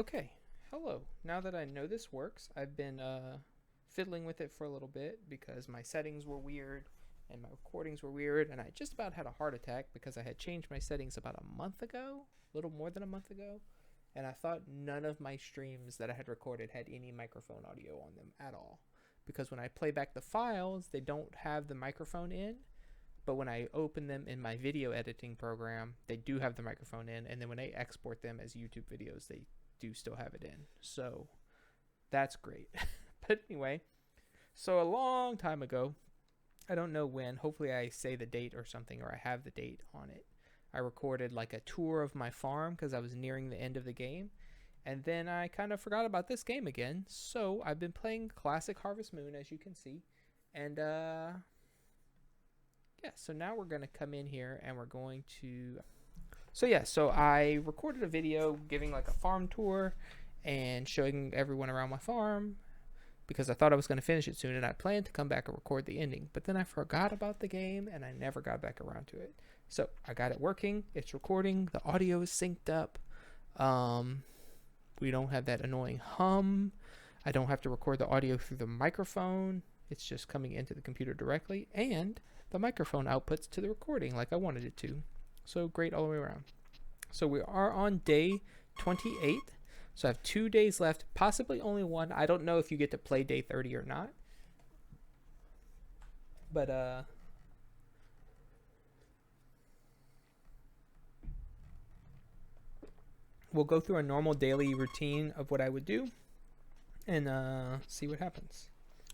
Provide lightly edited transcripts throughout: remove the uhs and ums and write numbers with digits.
Okay, hello. Now that I know this works, I've been fiddling with it for a little bit because my settings were weird and my recordings were weird, and I just about had a heart attack because I had changed my settings about a month ago, a little more than a month ago, and I thought none of my streams that I had recorded had any microphone audio on them at all. Because when I play back the files, they don't have the microphone in, but when I open them in my video editing program, they do have the microphone in, and then when I export them as YouTube videos, they do still have it in. So that's great. But anyway, so a long time ago, I don't know when, hopefully I say the date or something, or I have the date on it, I recorded like a tour of my farm because I was nearing the end of the game. And then I kind of forgot about this game again. So I've been playing Classic Harvest Moon, as you can see. And yeah, so now we're going to come in here and we're going to... So I recorded a video giving like a farm tour and showing everyone around my farm because I thought I was going to finish it soon and I planned to come back and record the ending. But then I forgot about the game and I never got back around to it. So I got it working. It's recording. The audio is synced up. We don't have that annoying hum. I don't have to record the audio through the microphone. It's just coming into the computer directly. And the microphone outputs to the recording like I wanted it to. So great all the way around. So we are on day 28. So I have 2 days left, possibly only one. I don't know if you get to play day 30 or not. But we'll go through a normal daily routine of what I would do and see what happens.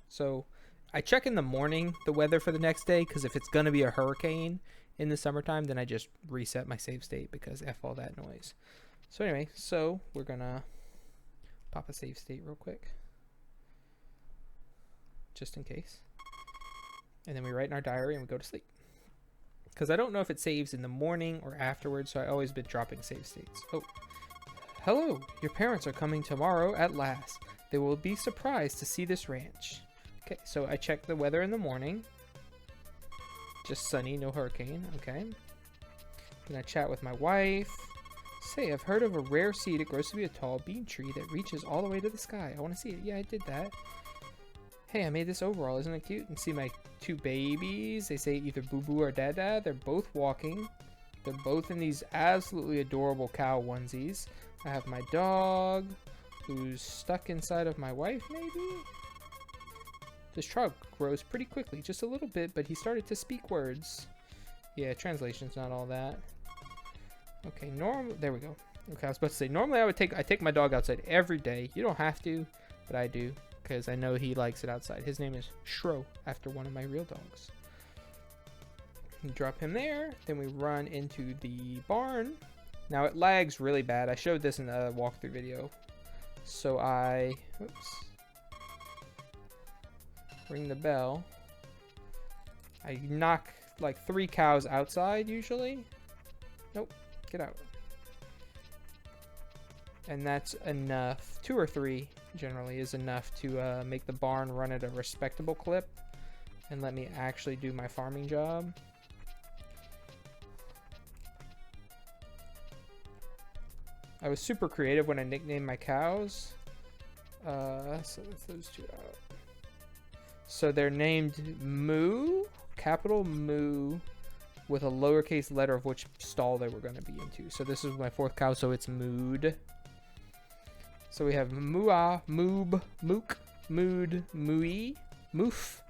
So I check in the morning the weather for the next day because if it's going to be a hurricane in the summertime, then I just reset my save state because F all that noise. So anyway, so we're going to pop a save state real quick just in case. And then we write in our diary and we go to sleep. Because I don't know if it saves in the morning or afterwards, so I always been dropping save states. Oh. Hello, your parents are coming tomorrow at last. They will be surprised to see this ranch. Okay, so I check the weather in the morning. Just sunny, no hurricane, okay. Then I chat with my wife. Say, I've heard of a rare seed. It grows to be a tall bean tree that reaches all the way to the sky. I want to see it. Yeah, I did that. Hey, I made this overall. Isn't it cute? And see my two babies. They say either Boo Boo or Dada. They're both walking. They're both in these absolutely adorable cow onesies. I have my dog who's stuck inside of my wife, maybe? This trunk grows pretty quickly, just a little bit, but he started to speak words. Yeah, translation's not all that. Okay, there we go. Okay, I was about to say, normally I take my dog outside every day. You don't have to, but I do, because I know he likes it outside. His name is Shro, after one of my real dogs. Drop him there, then we run into the barn. Now it lags really bad. I showed this in the walkthrough video. So I, ring the bell. I knock like 3 cows outside usually. Nope, get out. And that's enough. 2 or 3 generally is enough to make the barn run at a respectable clip and let me actually do my farming job. I was super creative when I nicknamed my cows. So let's those 2 out. So they're named Moo, capital Moo, with a lowercase letter of which stall they were going to be into. So this is my 4th cow, so it's Mood. So we have Mooah, Moob, Mook, Mood, Mooey, Moof,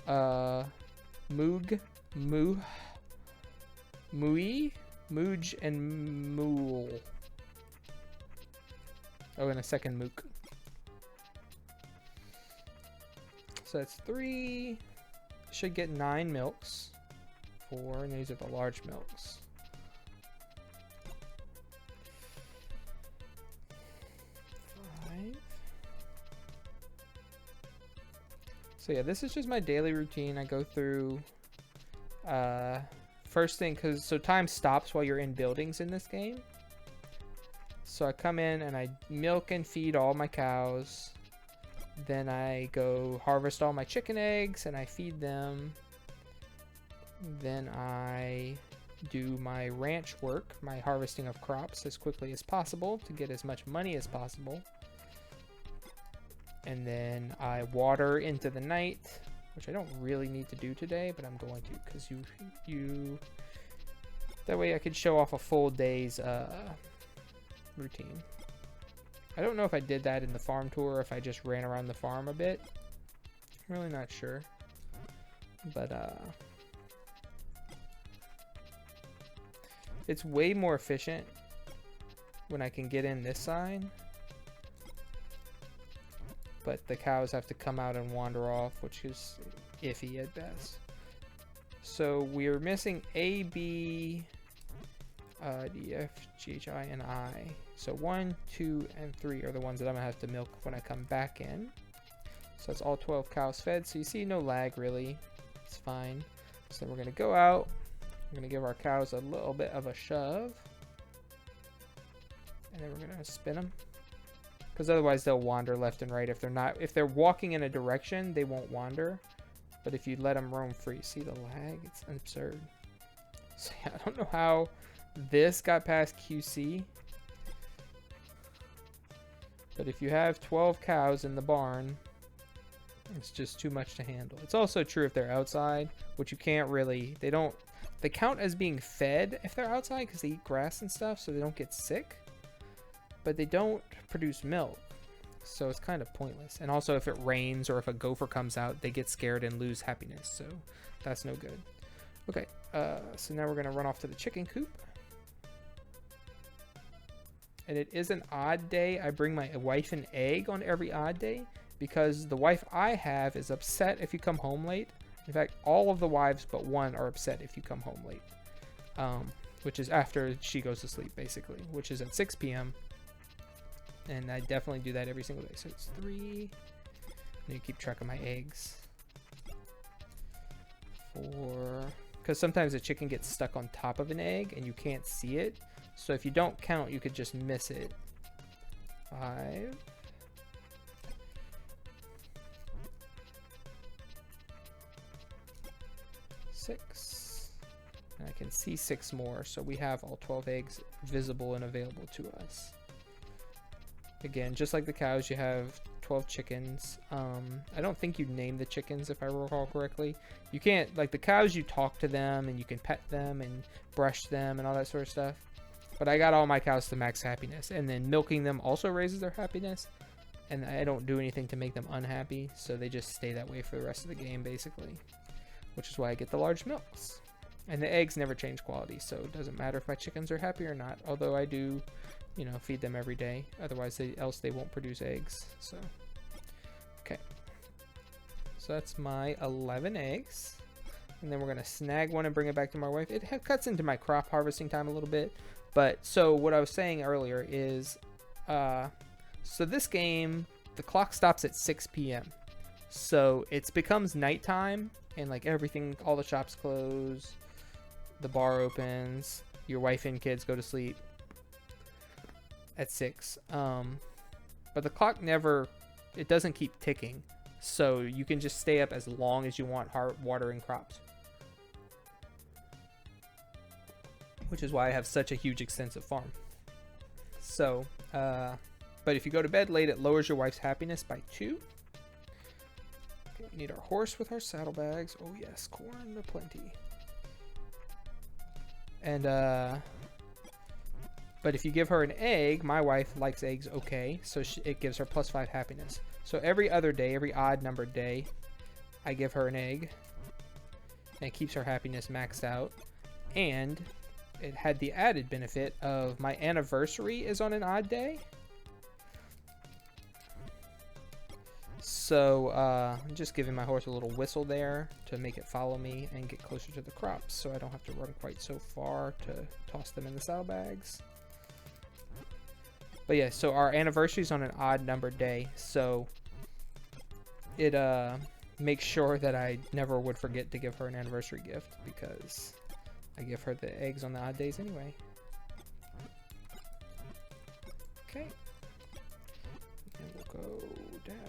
Moog, Moo, Mooey, Mooj, and Mool. Oh, and a second Mook. So that's 3. Should get 9 milks. 4, and these are the large milks. 5. So yeah, this is just my daily routine. I go through first thing, so time stops while you're in buildings in this game. So I come in and I milk and feed all my cows. Then I go harvest all my chicken eggs and I feed them. Then I do my ranch work, my harvesting of crops as quickly as possible to get as much money as possible. And then I water into the night, which I don't really need to do today, but I'm going to, because that way I could show off a full day's routine. I don't know if I did that in the farm tour, or if I just ran around the farm a bit. I'm really not sure. But it's way more efficient when I can get in this side. But the cows have to come out and wander off, which is iffy at best. So we're missing A, B, D, F, G, H, I, and I. So 1, 2, and 3 are the ones that I'm going to have to milk when I come back in. So that's all 12 cows fed. So you see no lag really. It's fine. So we're going to go out. We're going to give our cows a little bit of a shove. And then we're going to spin them. Because otherwise they'll wander left and right. If they're walking in a direction, they won't wander. But if you let them roam free, see the lag? It's absurd. So yeah, I don't know how this got past QC. But if you have 12 cows in the barn, it's just too much to handle. It's also true if they're outside, which you can't really, they count as being fed if they're outside because they eat grass and stuff, so they don't get sick. But they don't produce milk, so it's kind of pointless. And also if it rains or if a gopher comes out, they get scared and lose happiness, so that's no good. Okay, so now we're going to run off to the chicken coop. And it is an odd day. I bring my wife an egg on every odd day because the wife I have is upset if you come home late. In fact, all of the wives but one are upset if you come home late, which is after she goes to sleep, basically, which is at 6 p.m. And I definitely do that every single day. So it's 3. I need to keep track of my eggs. 4. Because sometimes a chicken gets stuck on top of an egg and you can't see it. So if you don't count, you could just miss it. 5. 6. And I can see 6 more. So we have all 12 eggs visible and available to us. Again, just like the cows, you have 12 chickens. I don't think you name the chickens, if I recall correctly. You can't, like the cows, you talk to them and you can pet them and brush them and all that sort of stuff. But I got all my cows to max happiness, and then milking them also raises their happiness. And I don't do anything to make them unhappy, so they just stay that way for the rest of the game, basically. Which is why I get the large milks. And the eggs never change quality, so it doesn't matter if my chickens are happy or not. Although I do, you know, feed them every day. Otherwise, they won't produce eggs. So, okay. So that's my 11 eggs. And then we're going to snag one and bring it back to my wife. It cuts into my crop harvesting time a little bit. But, so what I was saying earlier is, so this game, the clock stops at 6 p.m. So it becomes nighttime and like everything, all the shops close, the bar opens, your wife and kids go to sleep at 6. But the clock it doesn't keep ticking. So you can just stay up as long as you want watering crops. Which is why I have such a huge extensive farm. So, but if you go to bed late, it lowers your wife's happiness by 2. Okay, we need our horse with our saddlebags. Oh yes, corn aplenty. And, but if you give her an egg, my wife likes eggs okay, so it gives her +5 happiness. So every other day, every odd numbered day, I give her an egg. And it keeps her happiness maxed out. And it had the added benefit of my anniversary is on an odd day. So I'm just giving my horse a little whistle there to make it follow me and get closer to the crops, so I don't have to run quite so far to toss them in the saddlebags. But yeah, so our anniversary is on an odd numbered day, so it makes sure that I never would forget to give her an anniversary gift, because I give her the eggs on the odd days anyway. Okay. And we'll go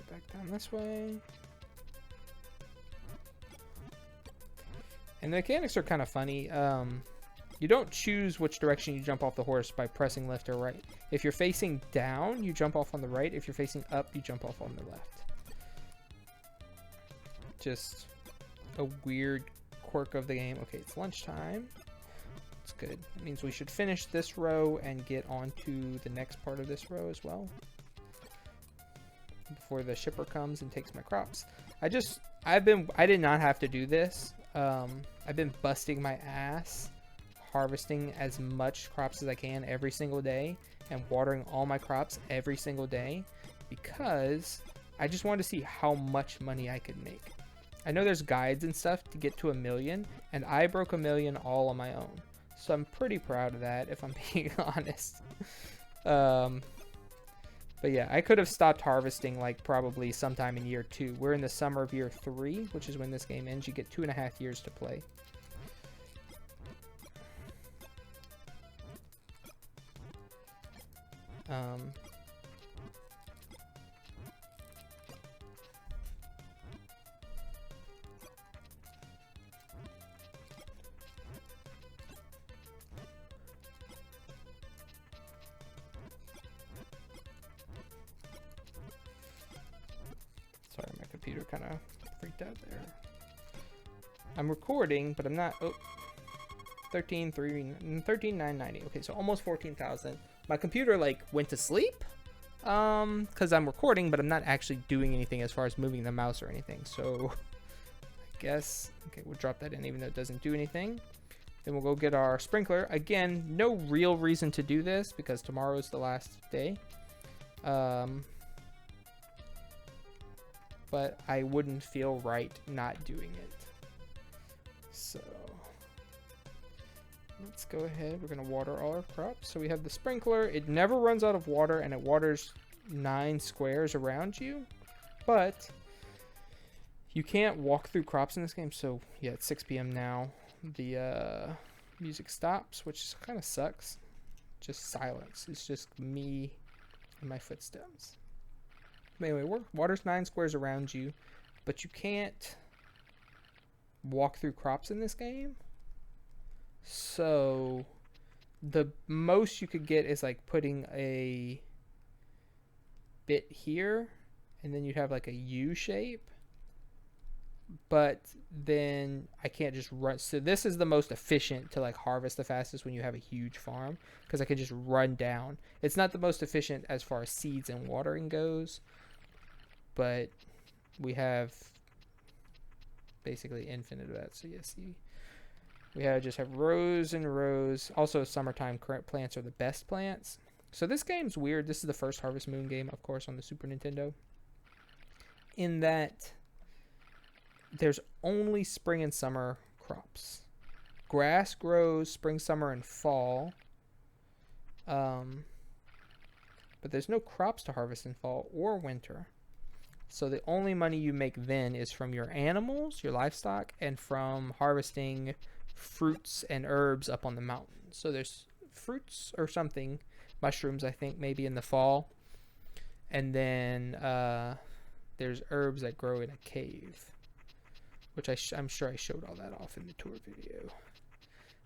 back down this way. And the mechanics are kind of funny. You don't choose which direction you jump off the horse by pressing left or right. If you're facing down, you jump off on the right. If you're facing up, you jump off on the left. Just a weird quirk of the game. Okay, it's lunchtime. It's good. It means we should finish this row and get on to the next part of this row as well, before the shipper comes and takes my crops. I did not have to do this. I've been busting my ass harvesting as much crops as I can every single day and watering all my crops every single day because I just wanted to see how much money I could make. I know there's guides and stuff to get to 1 million, and I broke 1 million all on my own. So I'm pretty proud of that, if I'm being honest. But yeah, I could have stopped harvesting like probably sometime in year 2. We're in the summer of year 3, which is when this game ends. You get 2.5 years to play. Sorry, my computer kind of freaked out there. I'm recording, but I'm not. Oh, 13,990. Okay, so almost 14,000. My computer like went to sleep because I'm recording, but I'm not actually doing anything as far as moving the mouse or anything. So I guess, okay, we'll drop that in even though it doesn't do anything. Then we'll go get our sprinkler. Again, no real reason to do this because tomorrow is the last day. But I wouldn't feel right not doing it. So let's go ahead. We're going to water all our crops. So we have the sprinkler. It never runs out of water, and it waters 9 squares around you. But you can't walk through crops in this game. So yeah, it's 6 p.m. now. The music stops, which kind of sucks. Just silence. It's just me and my footsteps. Anyway, water's 9 squares around you, but you can't walk through crops in this game. So the most you could get is like putting a bit here, and then you'd have like a U shape. But then I can't just run. So this is the most efficient to like harvest the fastest when you have a huge farm, because I can just run down. It's not the most efficient as far as seeds and watering goes, but we have basically infinite of that. So yeah, see, we just have rows and rows. Also, summertime current plants are the best plants. So this game's weird. This is the first Harvest Moon game, of course, on the Super Nintendo, in that there's only spring and summer crops. Grass grows spring, summer, and fall. But there's no crops to harvest in fall or winter. So the only money you make then is from your animals, your livestock, and from harvesting fruits and herbs up on the mountain. So there's fruits or something, mushrooms, I think, maybe in the fall. And then there's herbs that grow in a cave, which I'm sure I showed all that off in the tour video.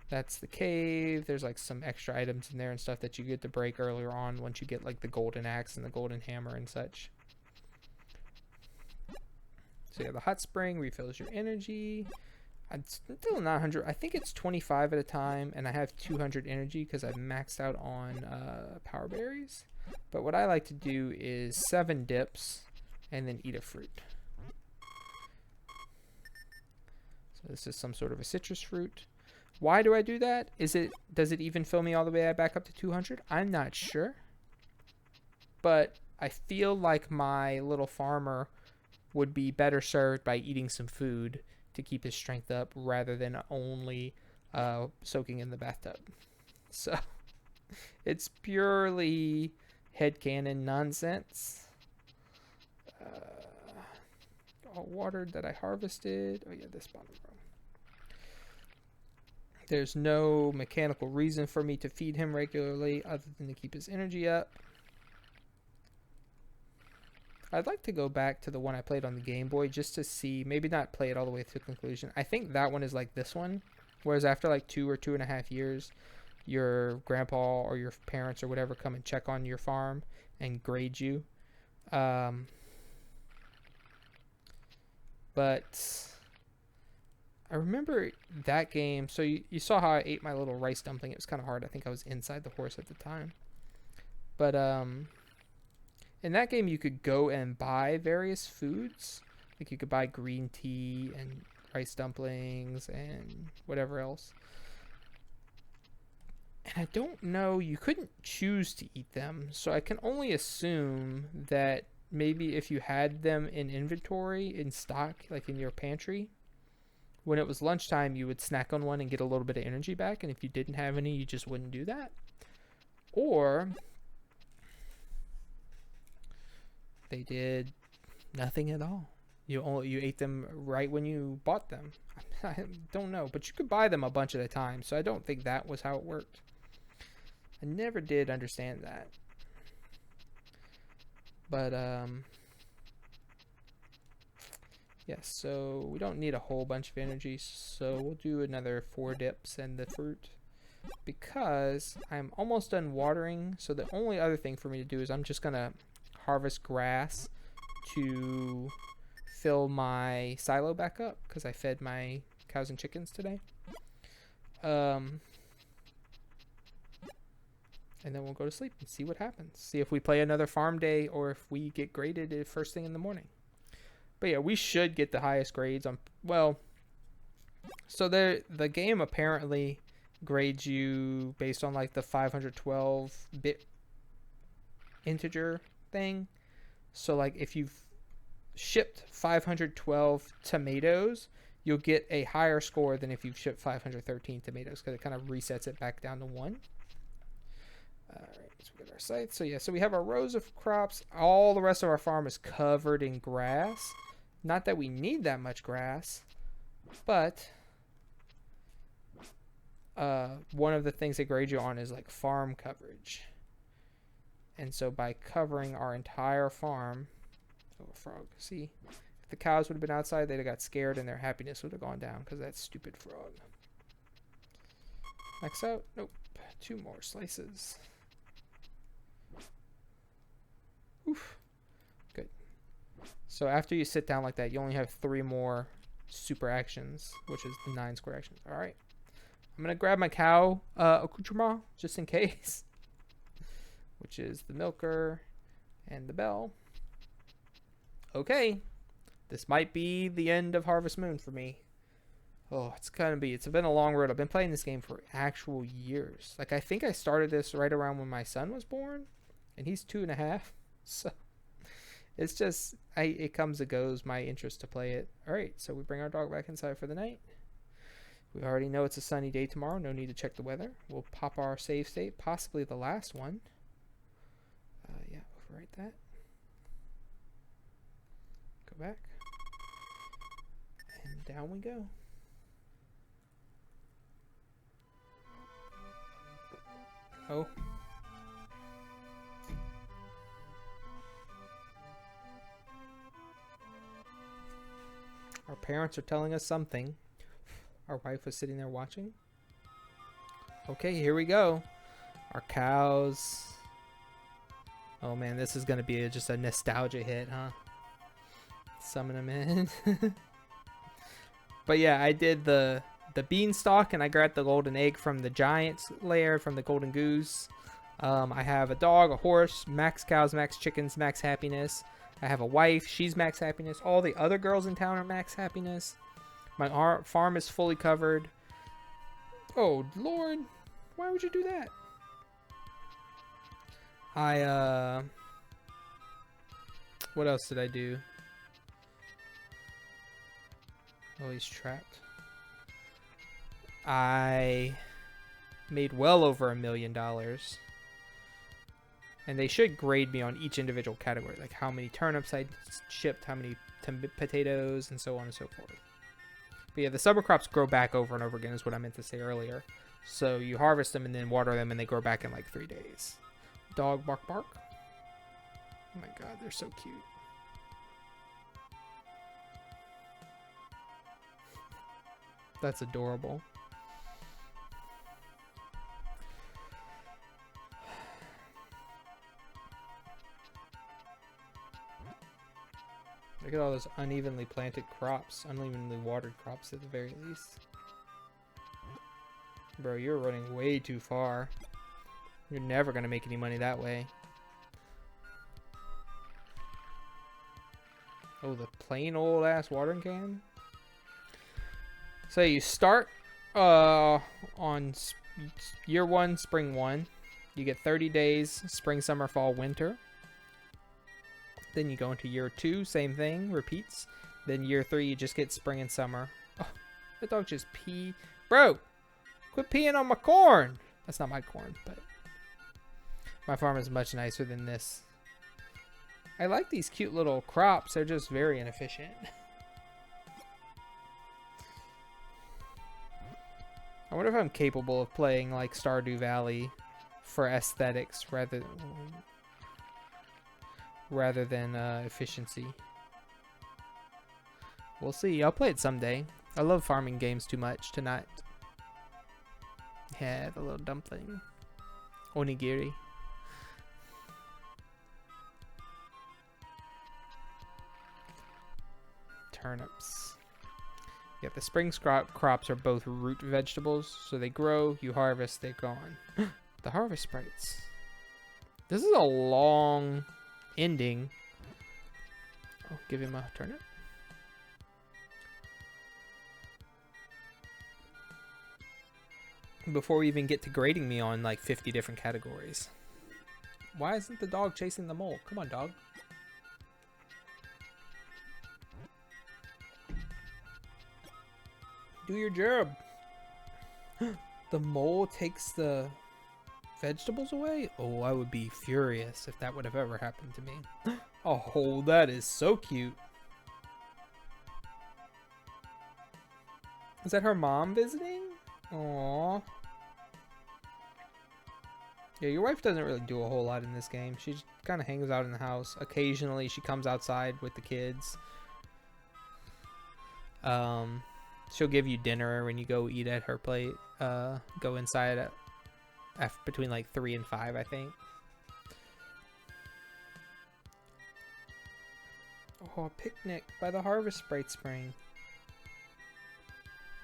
That's the cave. There's like some extra items in there and stuff that you get to break earlier on once you get like the golden axe and the golden hammer and such. So yeah, the hot spring refills your energy. I'm still not 100. I think it's 25 at a time, and I have 200 energy because I've maxed out on power berries. But what I like to do is 7 dips and then eat a fruit. So this is some sort of a citrus fruit. Why do I do that? Does it even fill me all the way back up to 200? I'm not sure. But I feel like my little farmer would be better served by eating some food to keep his strength up rather than only soaking in the bathtub. So it's purely headcanon nonsense. All watered that I harvested. Oh yeah, this bottom row. There's no mechanical reason for me to feed him regularly other than to keep his energy up. I'd like to go back to the one I played on the Game Boy just to see, maybe not play it all the way to conclusion. I think that one is like this one, Whereas after like 2 or 2.5 years, your grandpa or your parents or whatever come and check on your farm and grade you. But I remember that game. So you saw how I ate my little rice dumpling. It was kind of hard. I think I was inside the horse at the time. But in that game, you could go and buy various foods. Like you could buy green tea and rice dumplings and whatever else. And I don't know, you couldn't choose to eat them. So I can only assume that maybe if you had them in inventory, in stock, like in your pantry, when it was lunchtime, you would snack on one and get a little bit of energy back. And if you didn't have any, you just wouldn't do that. Or they did nothing at all. You ate them right when you bought them. I don't know, but you could buy them a bunch at a time, so I don't think that was how it worked. I never did understand that. But yes, so we don't need a whole bunch of energy, so we'll do another 4 dips and the fruit because I'm almost done watering. So the only other thing for me to do is I'm just gonna harvest grass to fill my silo back up because I fed my cows and chickens today. And then we'll go to sleep and see what happens. See if we play another farm day or if we get graded first thing in the morning. But yeah, we should get the highest grades on, well, so the game apparently grades you based on like the 512-bit integer thing. So like if you've shipped 512 tomatoes, you'll get a higher score than if you've shipped 513 tomatoes because it kind of resets it back down to 1. Alright, so we get our scythe. So yeah, so we have our rows of crops. All the rest of our farm is covered in grass. Not that we need that much grass, but one of the things they grade you on is like farm coverage. And so by covering our entire farm, oh, a frog, see, if the cows would have been outside, they'd have got scared and their happiness would have gone down because of that stupid frog. Max out, nope, 2 more slices. Oof. Good. So after you sit down like that, you only have 3 more super actions, which is the 9 square actions. All right. I'm going to grab my cow accoutrement just in case, which is the milker and the bell. Okay. This might be the end of Harvest Moon for me. Oh, it's been a long road. I've been playing this game for actual years. Like, I think I started this right around when my son was born, and he's 2.5. So it's just, it comes and goes, my interest to play it. All right, so we bring our dog back inside for the night. We already know it's a sunny day tomorrow. No need to check the weather. We'll pop our save state, possibly the last one. Yeah, overwrite that. Go back. And down we go. Oh. Our parents are telling us something. Our wife was sitting there watching. Okay, here we go. Our cows. Oh man, this is going to be just a nostalgia hit, huh? Summon them in. But yeah, I did the beanstalk and I got the golden egg from the giant's lair, from the golden goose. I have a dog, a horse, max cows, max chickens, max happiness. I have a wife, she's max happiness. All the other girls in town are max happiness. My farm is fully covered. Oh, Lord. Why would you do that? What else did I do? Oh, he's trapped. I made well over $1 million. And they should grade me on each individual category, like how many turnips I shipped, how many potatoes, and so on and so forth. But yeah, the summer crops grow back over and over again is what I meant to say earlier. So you harvest them and then water them and they grow back in like 3 days. Dog bark bark. Oh my god, they're so cute. That's adorable. Look at all those unevenly planted crops, unevenly watered crops at the very least. Bro, you're running way too far. You're never gonna make any money that way. Oh, the plain old ass watering can. So you start on year 1, spring 1. You get 30 days, spring, summer, fall, winter. Then you go into year 2, same thing, repeats. Then year 3, you just get spring and summer. Oh, the dog just pee. Bro, quit peeing on my corn. That's not my corn, but my farm is much nicer than this. I like these cute little crops. They're just very inefficient. I wonder if I'm capable of playing like Stardew Valley for aesthetics rather than efficiency. We'll see. I'll play it someday. I love farming games too much to not. Yeah, the little dumpling. Onigiri. Turnips. Yeah, the spring crops are both root vegetables, so they grow, you harvest, they're gone. The harvest sprites. This is a long ending. Oh, give him a turnip. Before we even get to grading me on like 50 different categories. Why isn't the dog chasing the mole? Come on, dog. Do your job. The mole takes the vegetables away? Oh, I would be furious if that would have ever happened to me. Oh, that is so cute. Is that her mom visiting? Aww. Yeah, your wife doesn't really do a whole lot in this game. She kind of hangs out in the house. Occasionally, she comes outside with the kids. She'll give you dinner when you go eat at her plate. Go inside at between like 3 and 5, I think. Oh, a picnic by the Harvest Sprite Spring.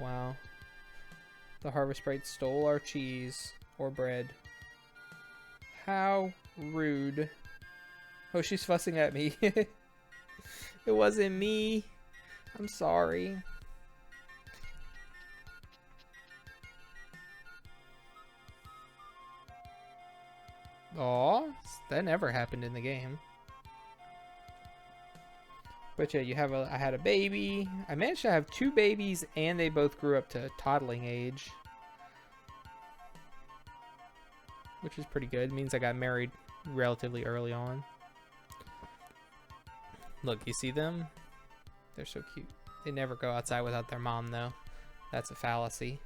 Wow. The Harvest Sprite stole our cheese or bread. How rude. Oh, she's fussing at me. It wasn't me. I'm sorry. Aw, that never happened in the game. But yeah, I had a baby. I managed to have 2 babies and they both grew up to toddling age. Which is pretty good. It means I got married relatively early on. Look, you see them? They're so cute. They never go outside without their mom though. That's a fallacy.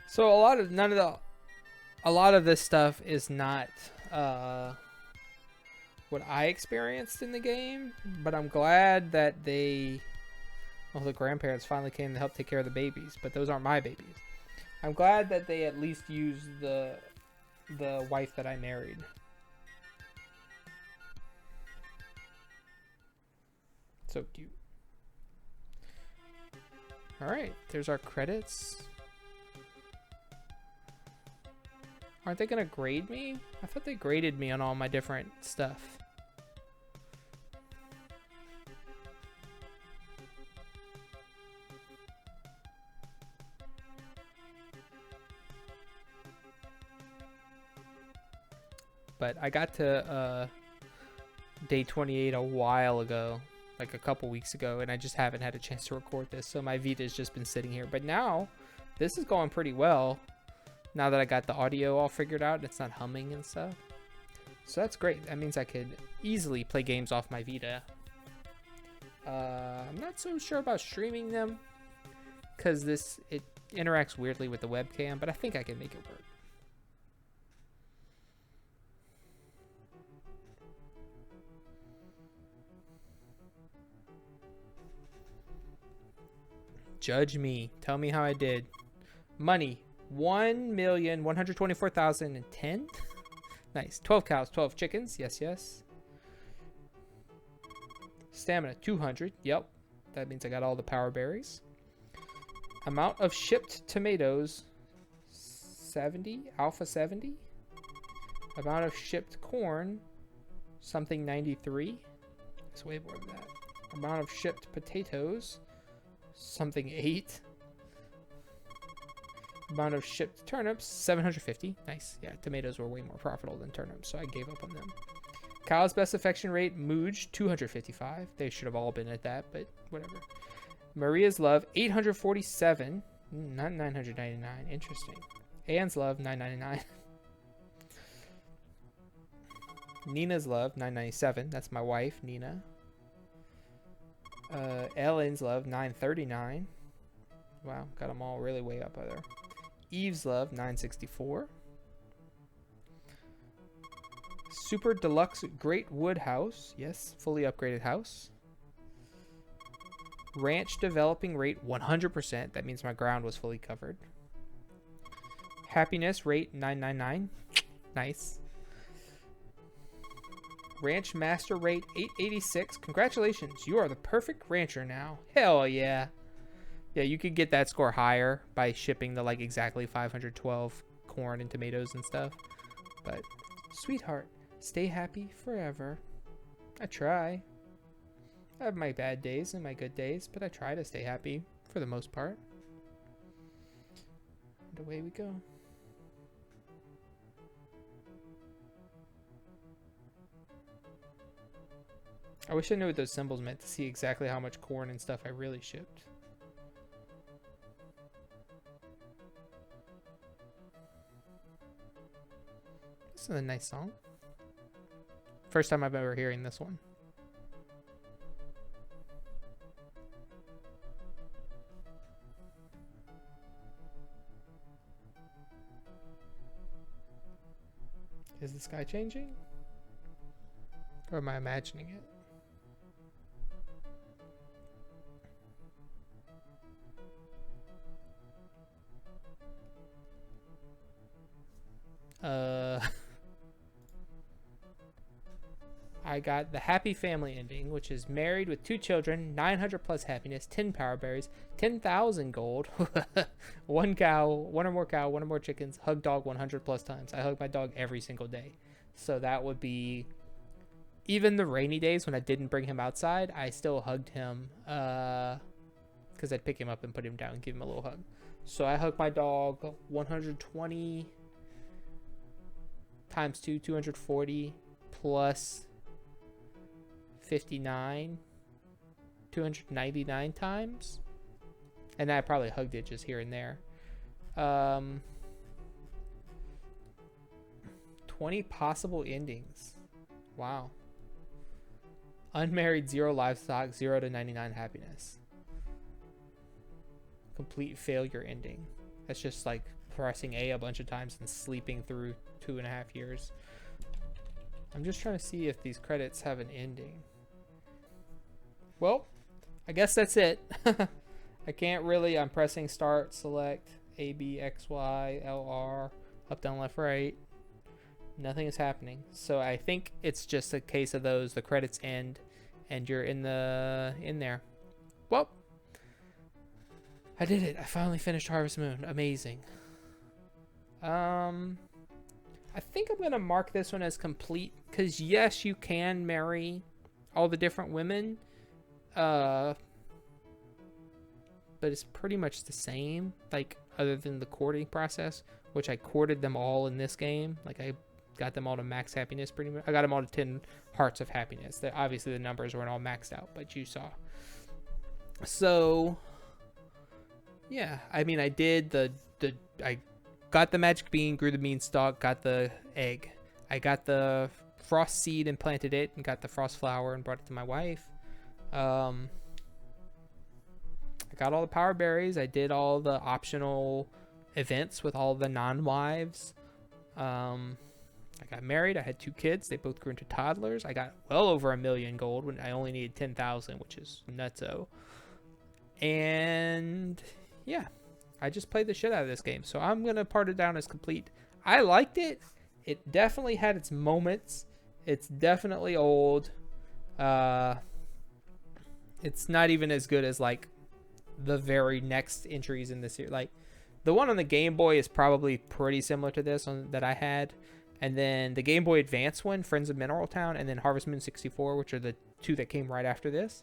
So a lot of this stuff is not what I experienced in the game, but I'm glad that the grandparents finally came to help take care of the babies, but those aren't my babies. I'm glad that they at least used the wife that I married. So cute. All right, there's our credits. Aren't they gonna grade me? I thought they graded me on all my different stuff. But I got to day 28 a while ago, like a couple weeks ago, and I just haven't had a chance to record this, so my Vita's just been sitting here. But now, this is going pretty well. Now that I got the audio all figured out, it's not humming and stuff. So that's great. That means I could easily play games off my Vita. I'm not so sure about streaming them because it interacts weirdly with the webcam, but I think I can make it work. Judge me. Tell me how I did. Money, 1,124,010. Nice. 12 cows, 12 chickens. Yes, yes. Stamina, 200. Yep. That means I got all the power berries. Amount of shipped tomatoes, 70. Alpha 70. Amount of shipped corn, something 93. It's way more than that. Amount of shipped potatoes, something 8. Amount of shipped turnips, 750. Nice. Yeah, tomatoes were way more profitable than turnips, so I gave up on them. Cow's best affection rate, Mooj, 255. They should have all been at that, but whatever. Maria's love, 847. Not 999. Interesting. Anne's love, 999. Nina's love, 997. That's my wife, Nina. Ellen's love, 939. Wow, got them all really way up there. Eve's love, 964. Super deluxe great wood house. Yes, fully upgraded house. Ranch developing rate, 100%. That means my ground was fully covered. Happiness rate, 999. Nice. Ranch master rate, 886. Congratulations, you are the perfect rancher now. Hell yeah. Yeah, you could get that score higher by shipping the like exactly 512 corn and tomatoes and stuff. But, sweetheart, stay happy forever. I try. I have my bad days and my good days, but I try to stay happy for the most part. And away we go. I wish I knew what those symbols meant to see exactly how much corn and stuff I really shipped. This is a nice song. First time I've ever hearing this one. Is the sky changing? Or am I imagining it? I got the happy family ending, which is married with 2 children, 900 plus happiness, 10 power berries, 10,000 gold, 1 cow, 1 or more cow, 1 or more chickens, hug dog 100 plus times. I hug my dog every single day. So that would be, even the rainy days when I didn't bring him outside, I still hugged him because I'd pick him up and put him down and give him a little hug. So I hugged my dog 120 times 2, 240 plus 59, 299 times. And I probably hugged it just here and there. 20 possible endings. Wow. Unmarried, 0 livestock, 0 to 99 happiness. Complete failure ending. That's just like pressing A bunch of times and sleeping through 2.5 years. I'm just trying to see if these credits have an ending. Well, I guess that's it. I can't really, I'm pressing start, select, A, B, X, Y, L, R, up, down, left, right. Nothing is happening. So I think it's just a case of those, the credits end and you're in there. Well, I did it. I finally finished Harvest Moon. Amazing. I think I'm going to mark this one as complete because yes, you can marry all the different women. But it's pretty much the same, like other than the courting process, which I courted them all in this game. Like I got them all to max happiness pretty much. I got them all to 10 hearts of happiness. Obviously the numbers weren't all maxed out, but you saw. So yeah, I mean I did I got the magic bean, grew the beanstalk, got the egg. I got the frost seed and planted it and got the frost flower and brought it to my wife. I got all the power berries. I did all the optional events with all the non-wives. I got married. I had 2 kids. They both grew into toddlers. I got well over 1 million gold when I only needed 10,000, which is nutso. And yeah, I just played the shit out of this game. So I'm going to part it down as complete. I liked it. It definitely had its moments. It's definitely old. It's not even as good as like the very next entries in this series. Like the one on the Game Boy is probably pretty similar to this one that I had. And then the Game Boy Advance one, Friends of Mineral Town, and then Harvest Moon 64, which are the two that came right after this.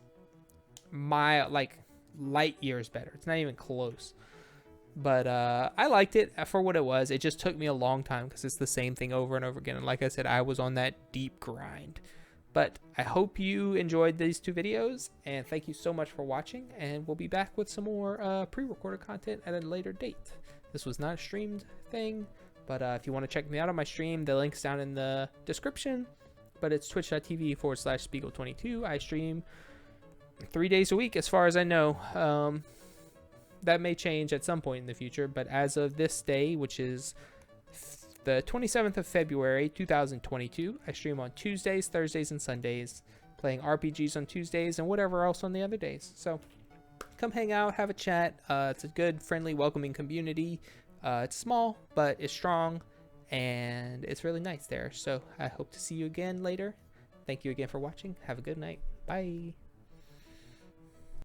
My, like, light years better. It's not even close. But I liked it for what it was. It just took me a long time because it's the same thing over and over again. And like I said, I was on that deep grind. But I hope you enjoyed these two videos. And thank you so much for watching. And we'll be back with some more pre-recorded content at a later date. This was not a streamed thing. But if you want to check me out on my stream, the link's down in the description. But it's twitch.tv/Spiegel22. I stream 3 days a week as far as I know. That may change at some point in the future. But as of this day, which is the 27th of February, 2022, I stream on Tuesdays, Thursdays, and Sundays. Playing RPGs on Tuesdays and whatever else on the other days. So come hang out, have a chat. It's a good, friendly, welcoming community. It's small, but it's strong, and it's really nice there. So I hope to see you again later. Thank you again for watching. Have a good night. Bye.